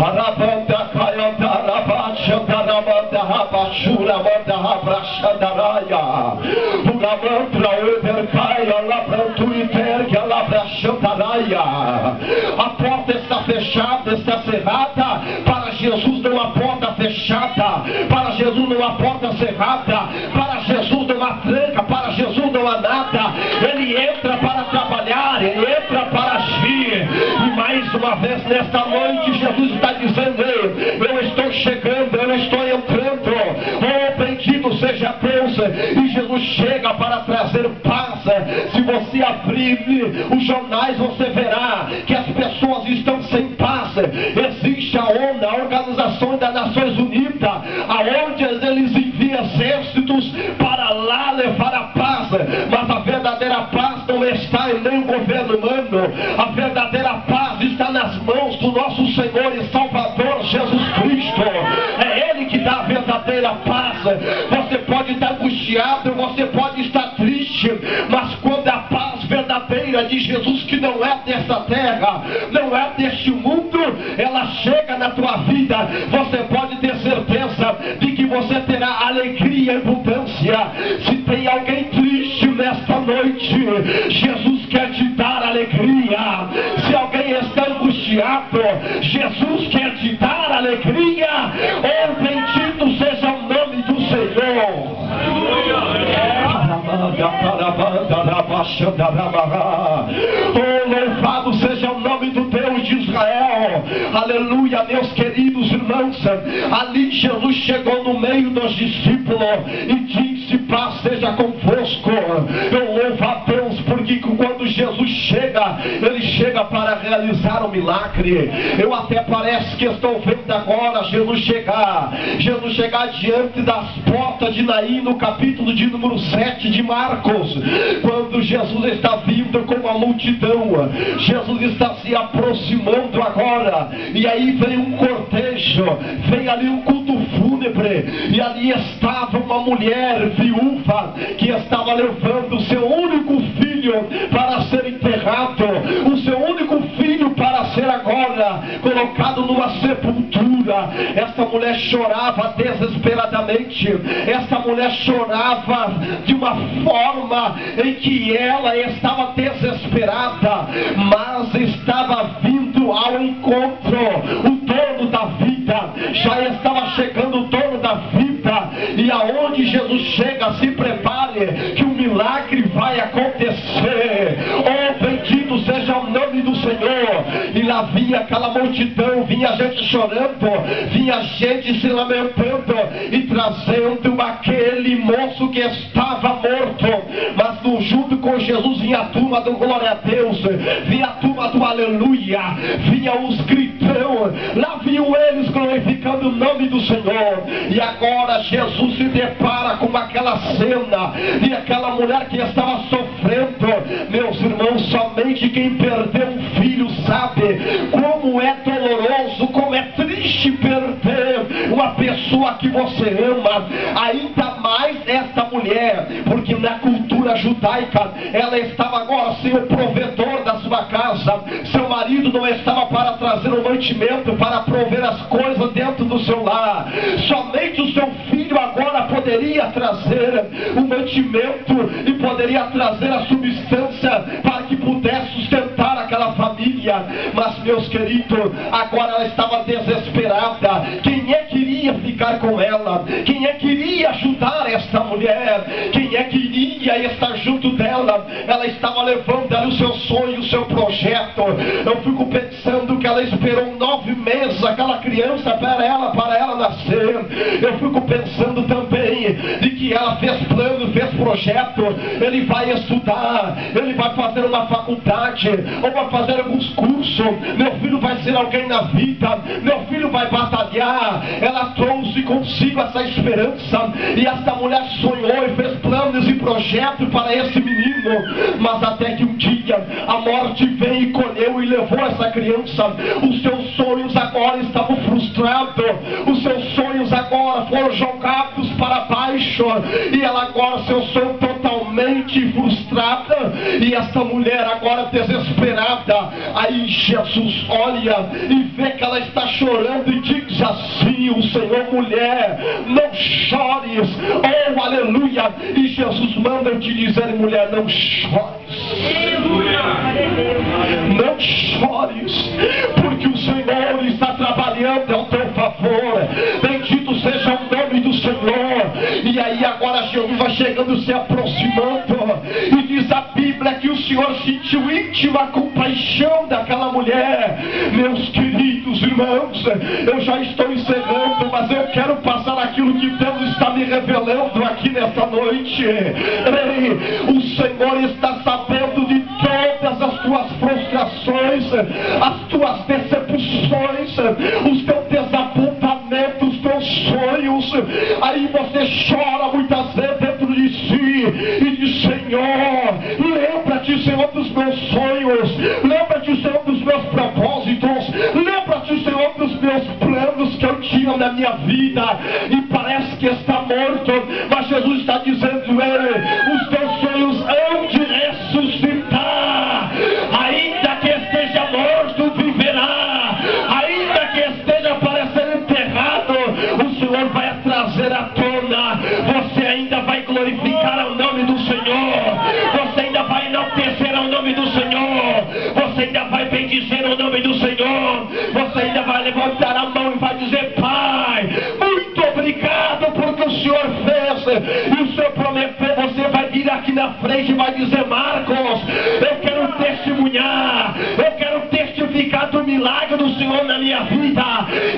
Arabanda Kayanda Rabachandaramanda Rabashuramanda Rabrachandaraya Buramantra Uberkaya Labrantuiterga Labrachandaraya. A porta está fechada, está cerrada. Para Jesus não há porta fechada. Para Jesus não há porta cerrada. Para Jesus não há tranca. Para Jesus não há nada. Ele entra para trabalhar, ele entra para agir. E mais uma vez nesta noite Jesus está dizendo: eu estou chegando, eu estou entrando. Oh, bendito seja Deus. E Jesus chega para trazer paz. Se você abrir os jornais, você verá que as pessoas estão sem paz. Existe a ONU, a Organização das Nações Unidas, aonde eles enviam exércitos para lá levar a paz. Mas a verdadeira paz não está em nenhum governo humano. A verdadeira paz está nas mãos do nosso Senhor e Salvador Jesus Cristo. É Ele que dá a verdadeira paz. Você pode estar angustiado, você pode estar triste, mas quando a paz verdadeira de Jesus, que não é dessa terra, não é deste mundo, ela chega na tua vida, você pode ter certeza de que você terá alegria e abundância. Se tem alguém triste nesta noite, Jesus quer te dar alegria. Se alguém está angustiado, Jesus quer te dar alegria. Oh, bendito seja o nome do Senhor. Oh, louvado seja o nome do Deus de Israel. Aleluia, meus queridos irmãos. Ali Jesus chegou no meio dos discípulos e disse: paz seja convosco. Eu louvo a Deus porque quando Jesus chega, Ele chega para realizar um milagre. Eu até parece que estou vendo agora Jesus chegar diante das portas de Naim, no capítulo de número 7 de Marcos, quando Jesus está vindo com a multidão. Jesus está se aproximando agora, e aí vem um cortejo, vem ali um culto fúnebre, e ali estava uma mulher viúva que estava levando o seu único filho para ser enterrado, o seu único filho para ser agora colocado numa sepultura. Essa mulher chorava desesperadamente. Essa mulher chorava de uma forma em que ela estava desesperada, mas estava vindo ao encontro o dono da vida. Já estava chegando o dono da vida, e aonde Jesus chega, se prepare que o milagre vai acontecer. Oh, bendito seja o nome do Senhor. E lá vinha aquela multidão, vinha gente chorando, vinha gente se lamentando e trazendo aquele moço que estava morto. Mas junto com Jesus vinha a turma do glória a Deus, vinha a turma do aleluia, vinha os gritão, lá vinham eles glorificando o nome do Senhor. E agora Jesus se depara com aquela cena, e aquela mulher que estava sofrendo. Meus irmãos, somente quem perdeu um filho sabe como é doloroso, como é triste perder uma pessoa que você ama. Ainda mais esta mulher, porque na cultura judaica ela estava agora sem o provedor da sua casa. Seu marido não estava para trazer o mantimento, para prover as coisas dentro do seu lar. Somente o seu filho agora poderia trazer o mantimento e poderia trazer a substância para que pudesse sustentar aquela família. Mas, meus queridos, agora ela estava desesperada. Quem é que iria ficar com ela? Quem é que iria ajudar esta mulher? Quem é que iria estar junto dela? Ela estava levando ali o seu sonho, o seu projeto. Eu fico pensando que ela esperou 9 meses aquela criança para ela nascer. Eu fico pensando também de que ela fez plano, fez projeto. Ele vai estudar, ele vai fazer uma faculdade, ou vai fazer alguns cursos. Meu filho vai ser alguém na vida, meu filho vai batalhar. Ela trouxe consigo essa esperança, e essa mulher sonhou e fez planos e projetos para esse menino. Mas até que um dia a morte veio e colheu e levou essa criança. Os seus sonhos agora estavam frustrados, os seus sonhos agora foram jogados para baixo, e ela agora, seu sonho totalmente frustrada, e essa mulher agora desesperada. Aí Jesus olha e vê que ela está chorando e diz assim o Senhor: mulher, não chores. Oh, aleluia. E Jesus manda te dizer: mulher, não chores. Não chores, porque o Senhor está trabalhando ao teu favor. Bendito seja o nome do Senhor. E aí agora Jesus vai chegando, se aproximando, e diz a Bíblia que o Senhor sentiu íntima compaixão daquela mulher. Meus queridos irmãos, eu já estou encerrando, mas eu quero passar aquilo que Deus está me revelando aqui nesta noite. Ei, o Senhor está sabendo de todas as tuas frustrações, as tuas decepções, os teus desapontamentos, os teus sonhos. Aí você chora muitas vezes dentro de si e diz: Senhor, lembra-te, Senhor, dos meus sonhos, lembra-te, Senhor, dos meus propósitos, lembra-te, Senhor, dos meus planos que eu tinha na minha vida. E parece que está morto, mas Jesus está dizendo: os teus sonhos hão de ressuscitar. Ainda que esteja morto, viverá. Ainda que esteja para ser enterrado, o Senhor vai trazer à tona. Você ainda vai glorificar o nome do Senhor. Você ainda vai enaltecer o nome do Senhor. Você ainda vai bendizer o nome do Senhor. Você ainda vai levantar a mão e vai dizer: Pai, muito obrigado porque o Senhor fez. E o Senhor prometeu. Você vai vir aqui na frente e vai dizer: Marcos, eu quero testemunhar, eu quero testificar do milagre do Senhor na minha vida.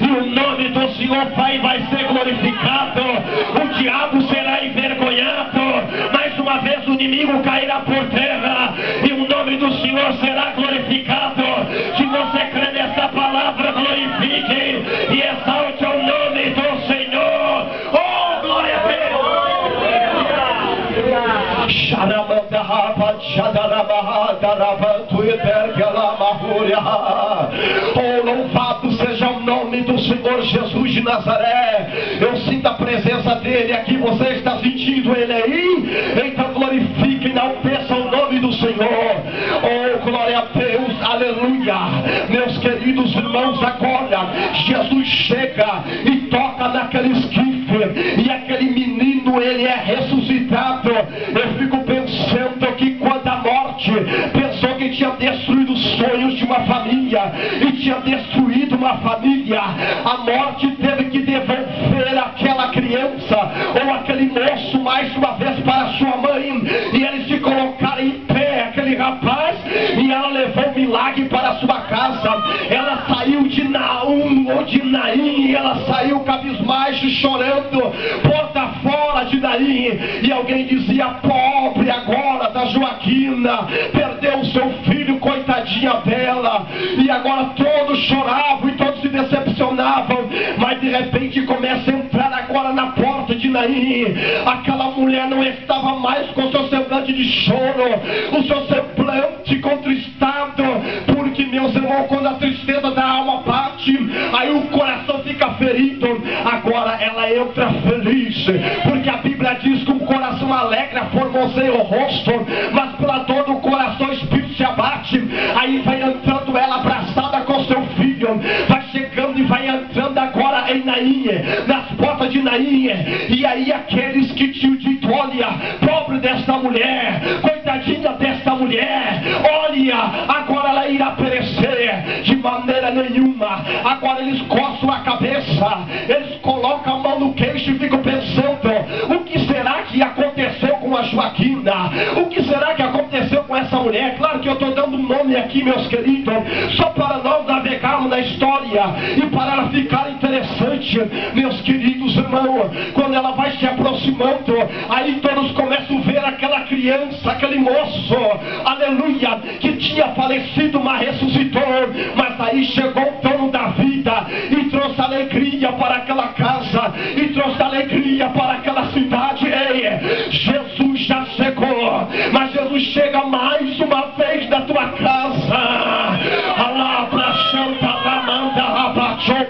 E o nome do Senhor vai ser glorificado. O diabo será envergonhado. Mais uma vez o inimigo cairá por terra. E o nome do Senhor será glorificado. Se você crê nessa palavra, glorifique e exalte o nome do Senhor. Oh, glória a Deus! Oh, louvado seja o nome do Senhor Jesus de Nazaré. Eu sinto a presença dele aqui. Você está sentindo ele aí? Então glorifique e enalteça o nome do Senhor. Oh, glória a Deus, aleluia. Meus queridos irmãos, agora Jesus chega e toca naquele esquife, e aquele menino, ele é ressuscitado. Eu fico pensando que quando a morte pensou que tinha destruído os sonhos de uma família e tinha destruído uma família, a morte teve que devolver aquela criança ou aquele moço mais uma vez para sua mãe, e eles se colocaram em pé, aquele rapaz, e ela levou o milagre para sua casa. Ela saiu de Naum ou de Naim, e ela saiu cabisbaixo, chorando, porta fora de Naim. E alguém dizia: pobre agora da Joaquina, perdeu o seu filho, coitadinha dela. E agora todos choravam e todos se decepcionavam. Mas de repente começa a entrar agora na porta de Naim. Aquela mulher não estava mais com seu semblante de choro, o seu semblante contristado, porque, meus irmãos, quando a tristeza da alma bate, aí o coração fica ferido. Agora ela entra feliz, porque a Bíblia diz que um coração alegre formoseia o rosto, mas pela dor do coração o espírito se abate. Aí vai entrando ela abraçada com seu filho, vai chegando e vai entrando agora em Naim, nas portas de Naim. E aí aqueles que tinham dito: olha, pobre desta mulher, coitadinha desta mulher, olha, agora ela irá perecer. De maneira nenhuma. Agora eles coçam a cabeça, eles colocam a mão no queixo e ficam pensando: o que será que aconteceu com a Joaquina? O que será que aconteceu com essa mulher? Claro que eu estou dando um nome aqui, meus queridos, só para nós navegarmos na história e para ela ficar interessante. Meus queridos irmãos, quando ela vai se aproximando, aí todos começam a ver aquela criança, aquele moço, aleluia, que tinha falecido, mas ressuscitou. Mas aí chegou o dono da vida e trouxe alegria para aquela casa, e trouxe alegria para aquela cidade. Ei, Jesus já chegou, mas Jesus chega mais uma vez na tua casa. Alá pra Santa Ramanda Rabachou.